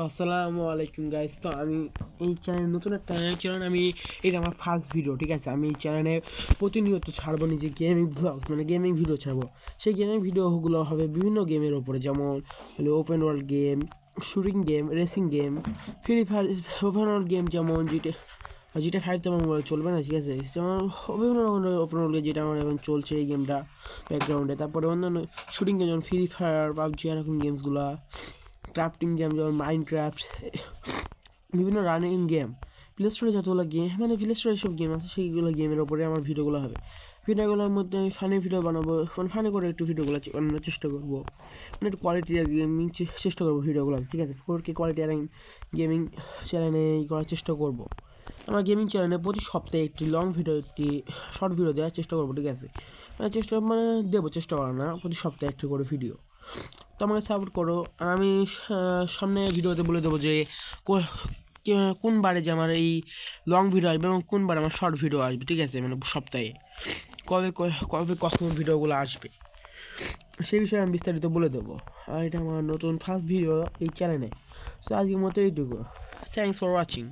আসসালামু আলাইকুম গাইস। তো আমি এই চ্যানেল নতুন একটা চ্যানেল আমি এটা আমার ফার্স্ট ভিডিও, ঠিক আছে। আমি এই চ্যানেলে প্রতিনিয়ত ছাড়বো নিজে গেমিং ব্লগস, মানে গেমিং ভিডিও ছাড়বো। সেই গেমিং ভিডিওগুলো হবে বিভিন্ন গেমের ওপরে, যেমন হলো open world game, shooting game, racing game, free fire. Open world game যেমন জিটা 5 তেমন চলবে না, ঠিক আছে। যেমন বিভিন্ন রকমের ওপেন ওয়ার্ল্ড গেম যেটা আমার এখন চলছে এই গেমটা ব্যাকগ্রাউন্ডে। তারপরে অন্যান্য শুটিং গেম যেমন ফ্রি ফায়ার, পাবজি, এরকম গেমসগুলো, ক্রাফটিং গেম যেমন মাইনক্রাফট, বিভিন্ন রানিং গেম, প্লে স্টোরে যতগুলো গেম, মানে প্লে স্টোরে সব গেম আছে সেইগুলো গেমের ওপরে আমার ভিডিওগুলো হবে। ভিডিওগুলোর মধ্যে আমি ফানি ভিডিও বানাবো, মানে ফানি করে একটু ভিডিওগুলো বানানোর চেষ্টা করবো, মানে একটু কোয়ালিটি গেমিং চেষ্টা করবো ভিডিওগুলো, ঠিক আছে। 4K কোয়ালিটি আর গেমিং চ্যানেলে করার চেষ্টা করবো। আমার গেমিং চ্যানেলে প্রতি সপ্তাহে একটি লং ভিডিও, একটি শর্ট ভিডিও দেওয়ার চেষ্টা করবো, ঠিক আছে। মানে দেবো, চেষ্টা করা না, প্রতি সপ্তাহে একটি করে ভিডিও। তো আমাকে সাপোর্ট করো। আর আমি সামনে ভিডিওতে বলে দেবো যে কোন বারে যে আমার এই লং ভিডিও আসবে এবং কোন বারে আমার শর্ট ভিডিও আসবে, ঠিক আছে। মানে সপ্তাহে কবে কবে কখন ভিডিওগুলো আসবে সেই বিষয়ে আমি বিস্তারিত বলে দেবো। আর এটা আমার নতুন ফার্স্ট ভিডিও এই চ্যানেলে। তো আজকের মতো এইটুকু। Thanks for watching.